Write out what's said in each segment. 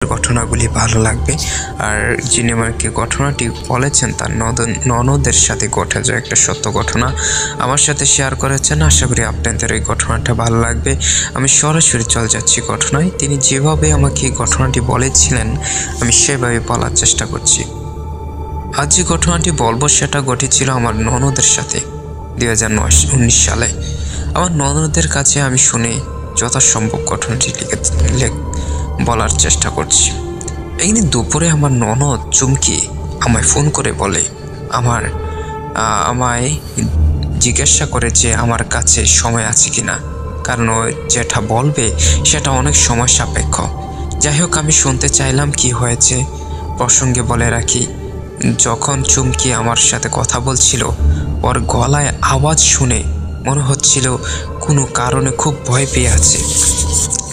ঘটনাগুলি ভালো লাগবে। আর যিনি আমাকে ঘটনাটি বলেছেন তার ননদের সাথে ঘটে যাওয়া একটা সত্য ঘটনা আমার সাথে শেয়ার করেছেন। আশা করি আপনাদের এই ঘটনাটা ভালো লাগবে। আমি সরাসরি চলে যাচ্ছি ঘটনায়। তিনি যেভাবে আমাকে এই ঘটনাটি বলেছিলেন আমি সেভাবে বলার চেষ্টা করছি। আজ যে ঘটনাটি বলবো সেটা ঘটেছিল আমার ননদের সাথে 2019 সালে। আমার ননদের কাছে আমি শুনে যথাসম্ভব ঘটনাটি বলার চেষ্টা করছি। একদিন দুপুরে আমার ননদ চুমকি আমায় ফোন করে বলে আমায় জিজ্ঞাসা করে যে আমার কাছে সময় আছে কিনা, কারণ যেটা বলবে সেটা অনেক সময় সাপেক্ষ। যাই হোক, আমি শুনতে চাইলাম কি হয়েছে। প্রসঙ্গে বলে রাখি, যখন চুমকি আমার সাথে কথা বলছিল ওর গলায় আওয়াজ শুনে মনে হচ্ছিল কোনো কারণে খুব ভয় পেয়ে আছে।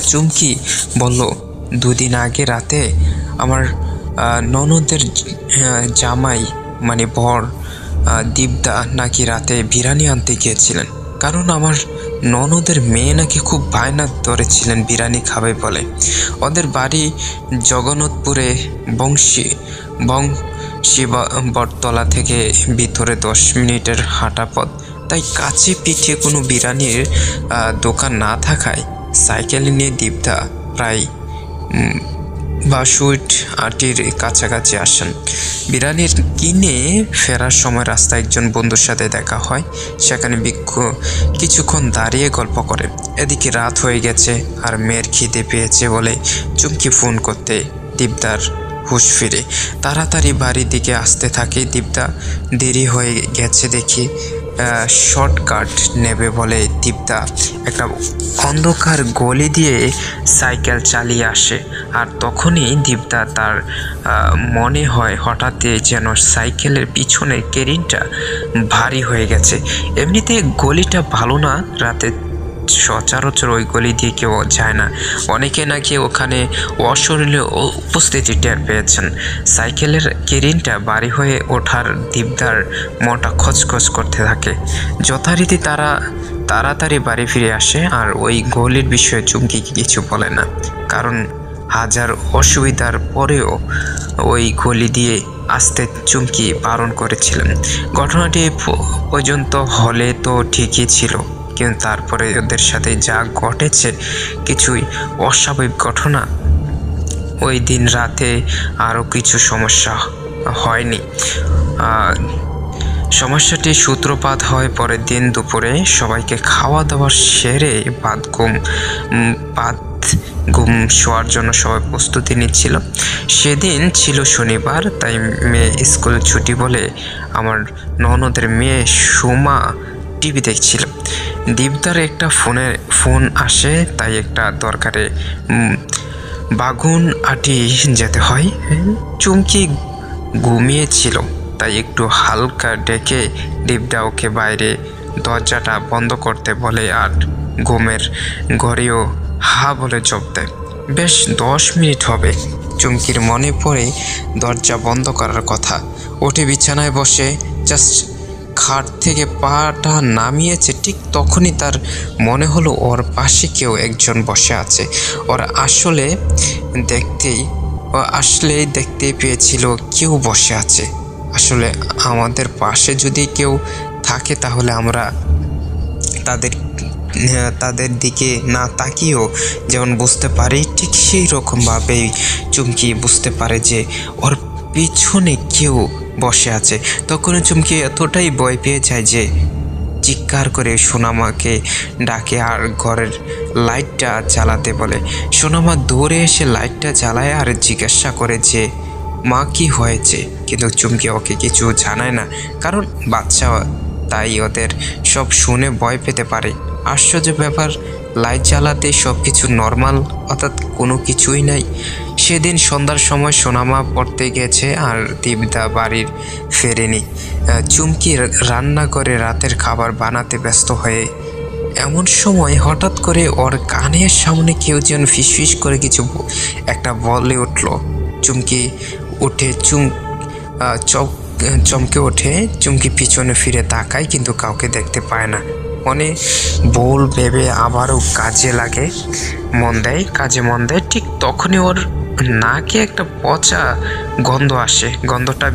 চুমকি বলল, 2 দিন আগে রাতে আমার ননদের জামাই মানে বর দীপদা নাকি রাতে বিরিয়ানি আনতে গিয়েছিলেন, কারণ আমার ননদের মেয়ে নাকি খুব বায়না ধরেছিলেন বিরিয়ানি খাবে বলে। ওদের বাড়ি জগন্নাথপুরে বটতলা থেকে ভিতরে 10 মিনিটের হাঁটা পথ। তাই কাছে পিঠে কোনো বিরিয়ানির দোকান না থাকায় সাইকেল নিয়ে দীপদা প্রায় 62-আটির কাছাকাছি আসেন। বিরিয়ানির কিনে ফেরার সময় রাস্তায় একজন বন্ধুর সাথে দেখা হয়। সেখানে কিছুক্ষণ দাঁড়িয়ে গল্প করে। এদিকে রাত হয়ে গেছে আর মেয়ের খিদে পেয়েছে বলে চুমকি ফোন করতে দীপদার হুঁশ ফিরে তাড়াতাড়ি বাড়ির দিকে আসতে থাকে। দীপদা দেরি হয়ে গেছে দেখি শর্টকাট নেবে বলে দীপদা একটা অন্ধকার গলি দিয়ে সাইকেল চালিয়ে আসে। আর তখনই দীপদা তার মনে হয় হঠাৎই যেন সাইকেলের পিছনের কেরিনটা ভারী হয়ে গেছে। এমনিতে গলিটা ভালো না, রাতে সচরাচর ওই গলি দিয়ে কেউ যায় না। অনেকে নাকি ওখানে অশরীরীয় উপস্থিতি টের পেয়েছেন। সাইকেলের কেরিনটা ভারী হয়ে ওঠার দীপদার মনটা খচখচ করতে থাকে। যথারীতি তাড়াতাড়ি বাড়ি ফিরে আসে আর ওই গলির বিষয়ে চুমকি কিছু বলে না, কারণ হাজার অসুবিধার পরেও ওই গলি দিয়ে আসতে চুমকি বারণ করেছিলেন। ঘটনাটি পর্যন্ত হলে তো ঠিকই ছিল, কিন্তু তারপরে ওদের সাথে যা ঘটেছে কিছুই অস্বাভাবিক ঘটনা। ওই দিন রাতে আরও কিছু সমস্যা হয়নি। সমস্যাটি সূত্রপাত হয় পরের দিন দুপুরে। সবাইকে খাওয়া দাওয়া সেরে ঘুম শোয়ার জন্য সবাই প্রস্তুতি নিচ্ছিল। সেদিন ছিল শনিবার, তাই মেয়ে স্কুল ছুটি বলে আমার ননদের মেয়ে সুমা টিভি দেখছিল। দীপদার একটা ফোন আসে, তাই একটা দরকারে বাগুনআটি যেতে হয়। চুমকি ঘুমিয়েছিল, তাই একটু হালকা ডেকে দীপদা ওকে বাইরে দরজাটা বন্ধ করতে বলে আর ঘুমের ঘরেও হা বলে জপ দেয়। বেশ 10 মিনিট হবে। চুমকির মনে পড়ে দরজা বন্ধ করার কথা। ওঠে বিছানায় বসে জাস্ট খাট থেকে পাটা নামিয়েছে, ঠিক তখনই তার মনে হলো ওর পাশে কেউ একজন বসে আছে। ওরা আসলেই দেখতে পেয়েছিল কেউ বসে আছে। আসলে আমাদের পাশে যদি কেউ থাকে তাহলে আমরা তাদের দিকে না তাকিয়েও যেমন বুঝতে পারি, ঠিক সেই রকমভাবেই চুমকি বুঝতে পারে যে ওর পিছনে কেউ বসে আছে। তখন চুমকি এতটাই ভয় পেয়ে যায় যে চিৎকার করে সোনামাকে ডাকে আর ঘরের লাইটটা জ্বালাতে বলে। সোনামা দৌড়ে এসে লাইটটা জ্বালায় আর জিজ্ঞাসা করে যে মা কি হয়েছে, কিন্তু চুমকি ওকে কিছু জানায় না, কারণ বাচ্চা, তাই ওদের সব শুনে ভয় পেতে পারে। আশ্চর্য ব্যাপার, লাইট জ্বালাতে সব কিছু নর্মাল, অর্থাৎ কোনো কিছুই নাই। সেদিন সন্ধ্যার সময় সোনামা পড়তে গেছে আর দীপদা বাড়ির ফেরেনি। চুমকি রান্না করে রাতের খাবার বানাতে ব্যস্ত হয়ে এমন সময় হঠাৎ করে ওর কানের সামনে কেউ যেন ফিসফিস করে কিছু একটা বলে উঠল। চুমকি উঠে চমকে ওঠে। চুমকি পিছনে ফিরে তাকায়, কিন্তু কাউকে দেখতে পায় না। মনে ভুল ভেবে আবারও কাজে মন দেয়। ঠিক তখনই ওর নাকে একটা পচা গন্ধ আসে। গন্ধটা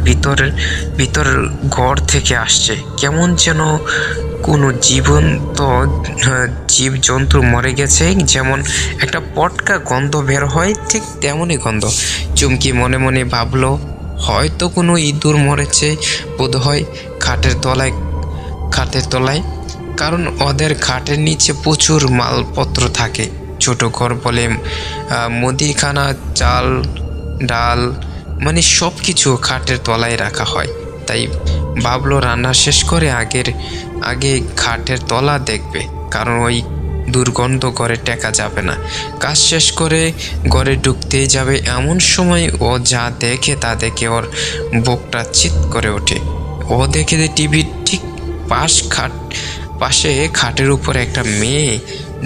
ভিতর ঘর থেকে আসছে। কেমন যেন কোনো জীবন্ত জীবজন্তু মরে গেছে, যেমন একটা পটকা গন্ধ বের হয়, ঠিক তেমনই গন্ধ। চুমকি মনে মনে ভাবলো, হয়তো কোনো ইঁদুর মরেছে বোধহয় খাটের তলায়, কারণ ওদের খাটের নিচে প্রচুর মালপত্র থাকে। ছোট ঘর বলে মুদিখানা, চাল ডাল, মানে সব কিছু খাটের তলায় রাখা হয়। তাই ভাবলো রান্না শেষ করে আগে খাটের তলা দেখবে, কারণ ওই দুর্গন্ধ ঘরে টেকা যাবে না। কাজ শেষ করে ঘরে ঢুকতেই যাবে, এমন সময় ও যা দেখে তা দেখে ওর বুকটা চিৎ করে ওঠে। ও দেখে যে টিভির ঠিক পাশে খাটের উপর একটা মেয়ে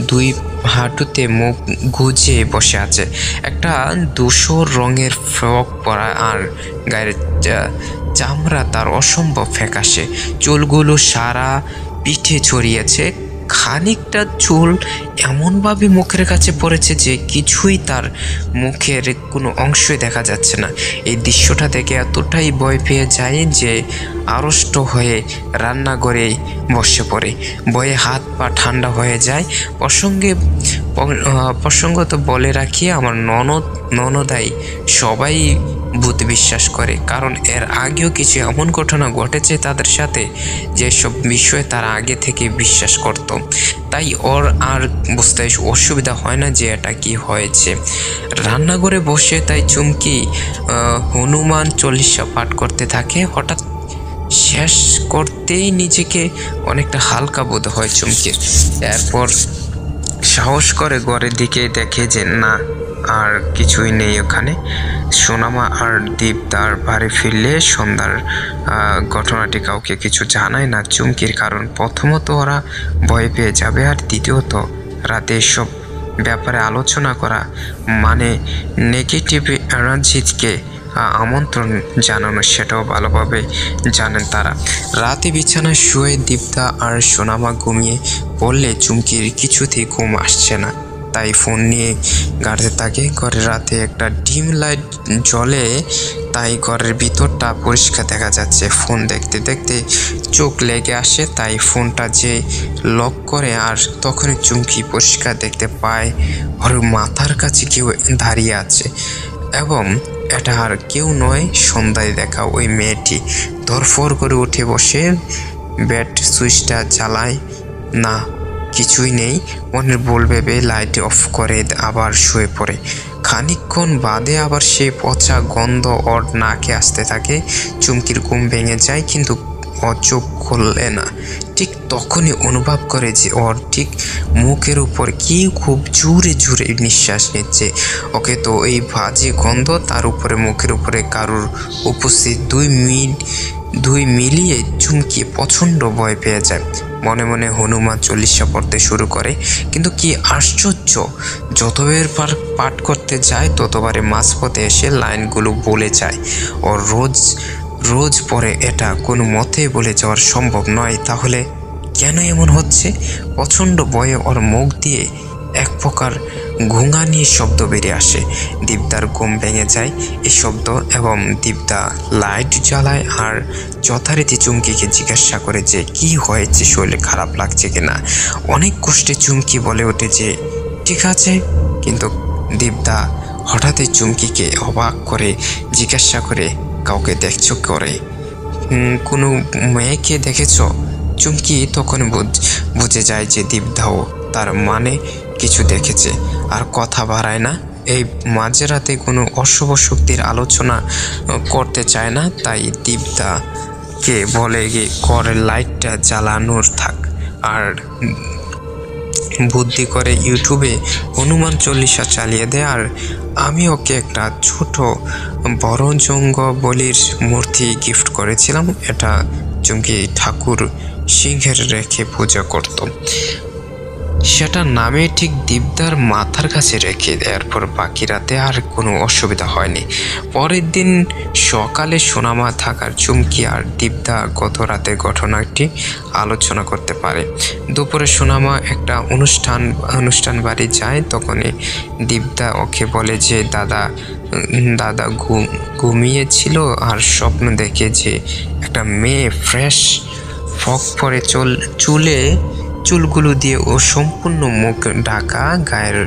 দুই হাঁটুতে মুখ গুজে বসে আছে। একটা ধূসর রঙের ফ্রক পরা, আর গায়ের চামড়া তার অসম্ভব ফ্যাকাশে। চুলগুলো সারা পিঠে ছড়িয়েছে। খানিকটা চুল এমনভাবে মুখের কাছে পড়েছে যে কিছুই তার মুখের কোনো অংশই দেখা যাচ্ছে না। এই দৃশ্যটা দেখে এতটাই ভয় পেয়ে যায় যে আড়ষ্ট হয়ে রান্নাঘরে বসে পড়ে। ভয়ে হাত পা ঠান্ডা হয়ে যায়। প্রসঙ্গত বলে রাখি, আমার ননদাই সবাই ভূত বিশ্বাস করে, কারণ এর আগেও কিছু এমন ঘটনা ঘটেছে তাদের সাথে যেসব বিষয়ে তারা আগে থেকে বিশ্বাস করত। তাই ওর আর বুঝতে অসুবিধা হয় না যে এটা কি হয়েছে। রান্নাঘরে বসে তাই চুমকি হনুমান চল্লিশা পাঠ করতে থাকে। হঠাৎ শেষ করতেই নিজেকে অনেকটা হালকা বোধ হয় চুমকির। এরপর সাহস করে ঘরের দিকে দেখে যে না, আর কিছুই নেই ওখানে। সোনামা আর দীপ তার বাড়ি ফিরলে সন্ধ্যার ঘটনাটি কাউকে কিছু জানায় না চুমকির, কারণ প্রথমত ওরা ভয় পেয়ে যাবে, আর দ্বিতীয়ত রাতে এসব ব্যাপারে আলোচনা করা মানে নেগেটিভ এনার্জিকে আমন্ত্রণ জানানো, সেটাও ভালোভাবে জানেন তারা। রাতে বিছানায় শুয়ে দীপ্তা আর সোনামা ঘুমিয়ে পড়লে চুমকির কিছুতেই ঘুম আসছে না। তাই ফোন নিয়ে গাড়তে থাকে। ঘরে রাতে একটা ডিম লাইট জ্বলে, তাই ঘরের ভিতরটা পরিষ্কার দেখা যাচ্ছে। ফোন দেখতে দেখতে চোখ লেগে আসে, তাই ফোনটা যে লক করে, আর তখনই চুমকি পরিষ্কার দেখতে পায় ওর মাথার কাছে কেউ দাঁড়িয়ে আছে, এবং এটা আর কেউ নয়, সন্ধ্যায় দেখা ওই মেয়েটি। ধরফর করে উঠে বসে বেড সুইচটা জ্বালায়। না, কিছুই নেই। মনের ভুল ভেবে লাইট অফ করে আবার শুয়ে পড়ে। খানিকক্ষণ বাদে আবার সেই পচা গন্ধ ওর নাকে আসতে থাকে। চুমকির ঘুম ভেঙে যায়, কিন্তু ও চোখ খুললে না। ঠিক তখনই অনুভব করে যে ওর ঠিক মুখের উপর কি খুব জোরে জোরে নিঃশ্বাস নিচ্ছে। ওকে তো এই বাজে গন্ধ, তার উপরে মুখের উপরে কারুর উপস্থিত, দুই মিলিয়ে চুমকি প্রচণ্ড ভয় পেয়ে যায়। মনে মনে হনুমান চল্লিশা পড়তে শুরু করে। কিন্তু কি আশ্চর্য, যতবার পাঠ করতে যায় ততবারে মাঝপথে এসে লাইনগুলো বলে যায়। ওর রোজ পরে এটা কোনো মতেই বলে যাওয়ার সম্ভব নয়। তাহলে কেন এমন হচ্ছে? প্রচণ্ড ভয়ে ওর মুখ দিয়ে এক প্রকার ঘুঙানি শব্দ বেরিয়ে আসে। দীপদার ঘুম ভেঙে যায় এই শব্দ, এবং দীপদা লাইট জ্বালায় আর যথারীতি চুমকিকে জিজ্ঞাসা করে যে কি হয়েছে, শরীরে খারাপ লাগছে কিনা। অনেক কষ্টে চুমকি বলে ওঠে যে ঠিক আছে, কিন্তু দীপদা হঠাৎই চুমকিকে অবাক করে জিজ্ঞাসা করে, কাউকে দেখছো করে? কোনো মেয়েকে দেখেছ? চুমকি তখন বুঝে যায় যে দীপদাও তার মানে কিছু দেখেছে, আর কথা বাড়ায় না। এই মাঝরাতে কোনো অশুভ শক্তির আলোচনা করতে চায় না, তাই দীপদাকে বলে গিয়ে ঘরের লাইটটা জ্বালানোর থাক, আর বুদ্ধি করে ইউটিউবে হনুমান চল্লিশা চালিয়ে দেয়। আর আমি ওকে একটা ছোট বড়জঙ্গ বলির মূর্তি গিফট করেছিলাম। এটা চুমকি ঠাকুর সিংহের রেখে পূজা করত, সেটা নামে ঠিক দীপদার মাথার কাছে রেখে দেয়। এরপর বাকি রাতে আর কোনো অসুবিধা হয়নি। পরের দিন সকালে সোনামা থাকার চুমকি আর দীপদা গত রাতের ঘটনাটি আলোচনা করতে পারে। দুপুরে সোনামা একটা অনুষ্ঠান বাড়ি যায়। তখনই দীপদা ওকে বলে যে দাদা দাদা ঘুমিয়েছিল আর স্বপ্ন দেখে যে একটা মেয়ে ফ্রেশ ফক পরে চুলগুলো দিয়ে ও সম্পূর্ণ মুখ ঢাকা, গায়ের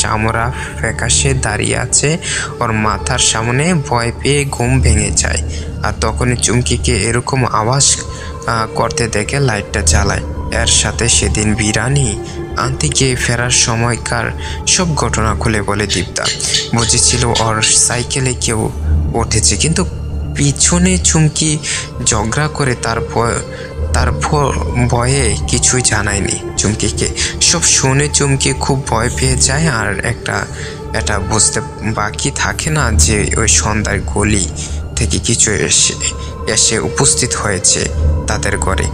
চামড়া ফ্যাকাশে দাঁড়িয়ে আছে ওর মাথার সামনে। ভয় পেয়ে ঘুম ভেঙে যায়। আর তখনই চুমকিকে এরকম আওয়াজ করতে দেখে লাইটটা জ্বালায়। এর সাথে সেদিন বিরিয়ানি আনতে গিয়ে ফেরার সময়কার সব ঘটনা খুলে বলে দীপ্তা। বুঝেছিল ওর সাইকেলে কেউ উঠেছে, কিন্তু পিছনে চুমকি ঝগড়া করে তার ভয়ে কিছুই জানায়নি চুমকিকে। সব শুনে চুমকি খুব ভয় পেয়ে যায়। আর এটা বুঝতে বাকি থাকে না যে ওই সন্ধ্যার গলি থেকে কিছু এসে উপস্থিত হয়েছে তাদের ঘরে।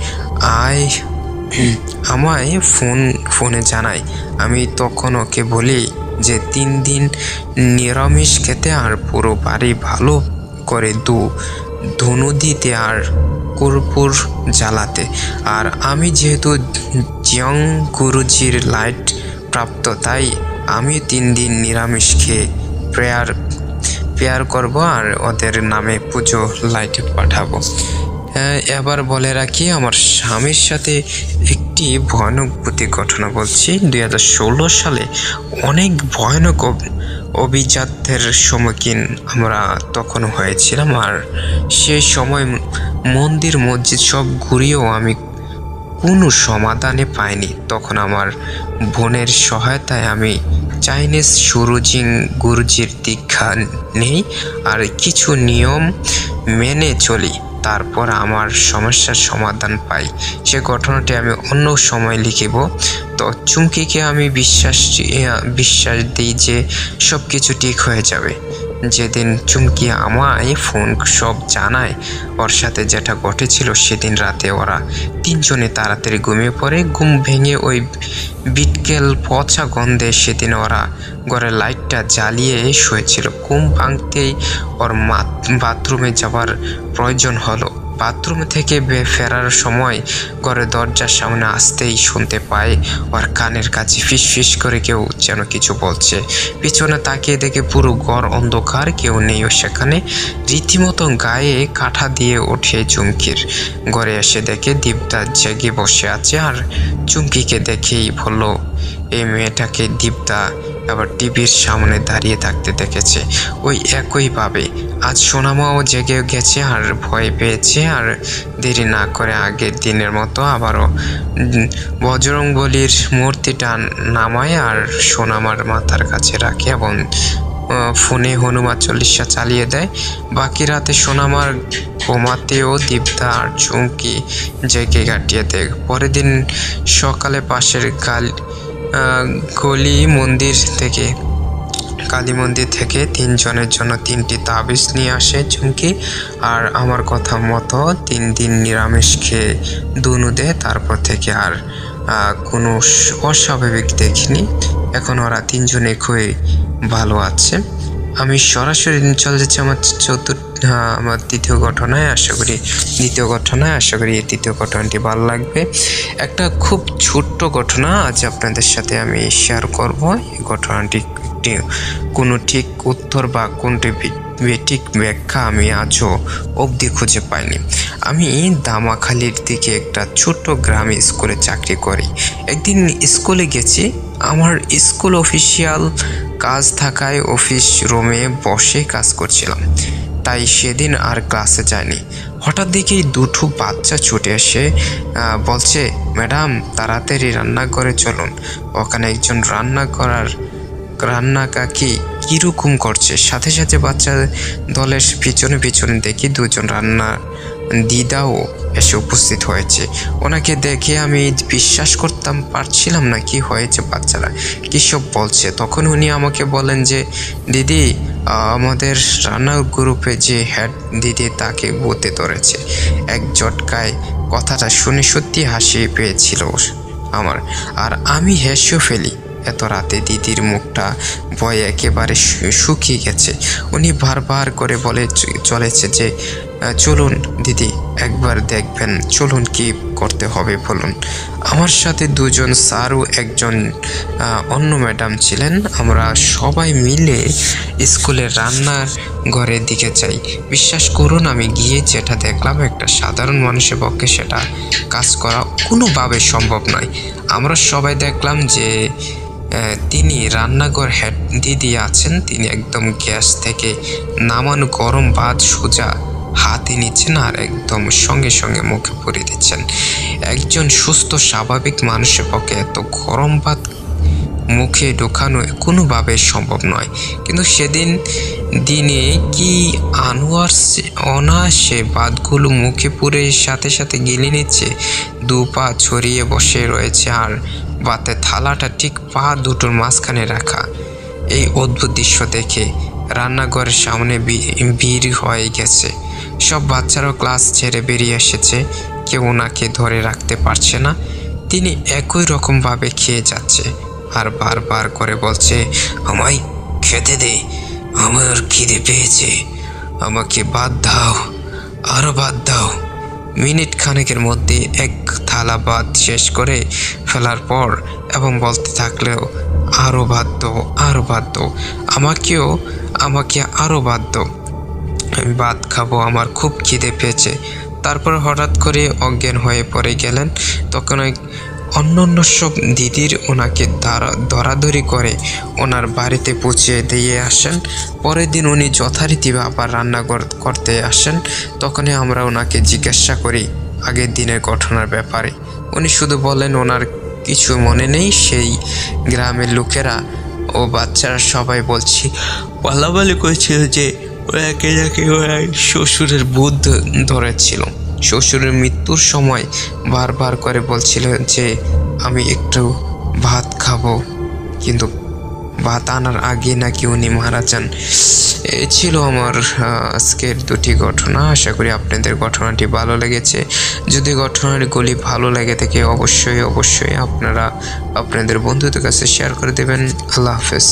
আমায় ফোনে জানায়। আমি তখন ওকে বলি যে 3 দিন নিরামিষ খেতে আর পুরো বাড়ি ভালো করে ধনু দিতে আর কর্পূর জ্বালাতে। আর আমি যেহেতু জিয়ং গুরুজির লাইট প্রাপ্ত, তাই আমি 3 দিন নিরামিষ খেয়ে প্রেয়ার করব আর ওদের নামে পুজো লাইট পাঠাবো। এবার বলে রাখি, আমার স্বামীর সাথে একটি ভয়ানক ঘটনা বলছি। 2016 সালে অনেক ভয়ানক অভিজাত্যের সম্মুখীন আমরা তখন হয়েছিলাম। আর সেই সময় মন্দির মসজিদ সব ঘুরিয়েও আমি কোনো সমাধানে পাইনি। তখন আমার বোনের সহায়তায় আমি চাইনিজ গুরুজির দীক্ষা নেই আর কিছু নিয়ম মেনে চলি। তারপর আমার সমস্যার সমাধান পাই। সে ঘটনাটি আমি অন্য সময় লিখিব। তো চুমকিকে আমি বিশ্বাস দিই যে সব কিছু ঠিক হয়ে যাবে। যেদিন চুমকি আমায় ফোন সব জানায় ওর সাথে যেটা ঘটেছিল, সেদিন রাতে ওরা 3 জনে তাড়াতাড়ি ঘুমিয়ে পড়ে। ঘুম ভেঙে ওই বিটকেল পচা গন্ধে সেদিন ওরা ঘরের লাইটটা জ্বালিয়ে শুয়েছিল। ঘুম ভাঙতেই ওর বাথরুমে যাবার প্রয়োজন হলো। বাথরুম থেকে ফেরার সময় ঘরের দরজার সামনে আসতেই শুনতে পায় ওর কানের কাছে ফিসফিস করে কেউ যেন কিছু বলছে। পিছনে তাকিয়ে দেখে পুরো ঘর অন্ধকার, কেউ নেই সেখানে। রীতিমতো গায়ে কাঁটা দিয়ে ওঠে চুমকির। ঘরে এসে দেখে দীপ্তা জেগে বসে আছে। আর চুমকিকে দেখেই বলল, এই মেয়েটাকে দীপ্তা আবার টিভির সামনে দাঁড়িয়ে থাকতে দেখেছে। ওই একইভাবে আজ সোনামাও জেগে গেছে আর ভয় পেয়েছে। আর দেরি না করে আগের দিনের মতো আবারও বজরংবলীর মূর্তিটা নামায় আর সোনামার মাথার কাছে রাখে এবং ফোনে হনুমান চল্লিশা চালিয়ে দেয়। বাকি রাতে সোনামার ঘুমাতেও দীপ্তা আর চুমকি জেগে কাটিয়ে দেয়। পরের দিন সকালে পাশের কালী মন্দির থেকে 3 জনের জন্য 3টি তাবিজ নিয়ে আসে চুমকি। আর আমার কথা মতো 3 দিন নিরামিষ খেয়ে দুনু দেয়। তারপর থেকে আর কোনো অস্বাভাবিক দেখিনি। এখন ওরা 3 জনে খুবই ভালো আছে। আমি সরাসরি চলে যাচ্ছি আমার দ্বিতীয় ঘটনায়। আশা করি এই তৃতীয় ঘটনাটি ভালো লাগবে। একটা খুব ছোট্ট ঘটনা আজ আপনাদের সাথে আমি শেয়ার করব। এই ঘটনাটি কোনো ঠিক উত্তর বা কোনটি ঠিক ব্যাখ্যা আমি আজও অবধি খুঁজে পাইনি। আমি দামাখালির দিকে একটা ছোট্ট গ্রামে স্কুলে চাকরি করি। একদিন স্কুলে গেছি। আমার স্কুল অফিসিয়াল কাজ থাকায় অফিস রুমে বসে কাজ করছিলাম, তাই সেদিন আর ক্লাসে যায়নি। হঠাৎ দেখেই 2টো বাচ্চা ছুটে এসে বলছে, ম্যাডাম তাড়াতাড়ি রান্নাঘরে চলুন, ওখানে একজন রান্না কাকি কিরকম করছে। সাথে সাথে বাচ্চা দলের পিছনে দেখি 2 জন রান্না দিদাও এসে উপস্থিত হয়েছে। ওনাকে দেখে আমি বিশ্বাস করতাম পারছিলাম না কি হয়েছে, বাচ্চারা কী সব বলছে। তখন উনি আমাকে বলেন যে, দিদি আমাদের রান্নার গ্রুপে যে হেড দিদি তাকে ভূতে ধরেছে। এক ঝটকায় কথাটা শুনে সত্যি হাসি পেয়েছিল আমার। আর আমি হেসেও ফেলি। এত রাতে দিদির মুখটা ভয়ে একেবারে শুকিয়ে গেছে। উনি বারবার করে বলে চলেছে যে চলুন দিদি, একবার দেখবেন, চলুন কি করতে হবে বলুন। আমার সাথে দুজন স্যার ও একজন অন্য ম্যাডাম ছিলেন। আমরা সবাই মিলে স্কুলের রান্নার ঘরের দিকে যাই। বিশ্বাস করুন, আমি গিয়ে যেটা দেখলাম, একটা সাধারণ মানুষের পক্ষে সেটা কাজ করা কোনোভাবে সম্ভব নয়। আমরা সবাই দেখলাম যে তিনি রান্নাঘর হেড দিদি আছেন, তিনি একদম গ্যাস থেকে নামানো গরম ভাত সোজা হাতে নিচ্ছেন আর একদম সঙ্গে সঙ্গে মুখে পুরে দিচ্ছেন। একজন সুস্থ স্বাভাবিক মানুষের পক্ষে এত গরম ভাত মুখে ঢোকানো কোনোভাবে সম্ভব নয়। কিন্তু সেদিন দিনে কি আনোয়ার অনায়াসে ভাতগুলো মুখে পুরে সাথে সাথে গিলে নিচ্ছে, দু পা ছড়িয়ে বসে রয়েছে আর ভাতের থালাটা ঠিক পা দুটোর মাঝখানে রাখা। এই অদ্ভুত দৃশ্য দেখে রান্নাঘরের সামনে ভিড় হয়ে গেছে। সব বাচ্চারাও ক্লাস ছেড়ে বেরিয়ে এসেছে, কেউ ওনাকে ধরে রাখতে পারছে না। তিনি একই রকমভাবে খেয়ে যাচ্ছে আর বারবার করে বলছে, আমায় খেতে দে, আমার খিদে পেয়েছে, আমাকে ভাত দাও, আরও ভাত দাও। মিনিট খানেকের মধ্যে এক থালা ভাত শেষ করে ফেলার পর এবং বলতে থাকলেও, আরও ভাত দাও, আরও ভাত দাও, আমাকে আরও ভাত দাও, আমি ভাত খাবো, আমার খুব খিদে পেয়েছে। তারপর হঠাৎ করে অজ্ঞান হয়ে পড়ে গেলেন। তখন অন্য সব দিদির ওনাকে ধরাধরি করে ওনার বাড়িতে পৌঁছে দিয়ে আসেন। পরের দিন উনি যথারীতি আবার রান্না করতে আসেন। তখনই আমরা ওনাকে জিজ্ঞাসা করি আগের দিনের ঘটনার ব্যাপারে। উনি শুধু বলেন ওনার কিছু মনে নেই। সেই গ্রামের লোকেরা ও বাচ্চারা সবাই বলাবলি করেছিল যে ওনাকে নাকি শ্বশুরের ভূত ধরেছিল। শ্বশুরের মৃত্যুর সময় বারবার করে বলছিল যে আমি একটু ভাত খাবো, কিন্তু ভাত আনার আগে নাকি উনি মারা যান। এই ছিল আমার আজকের দুটি ঘটনা। আশা করি আপনাদের ঘটনাটি ভালো লেগেছে। যদি ঘটনাগুলি ভালো লেগে থাকে অবশ্যই আপনারা আপনাদের বন্ধুদের কাছে শেয়ার করে দেবেন। আল্লাহ হাফেজ।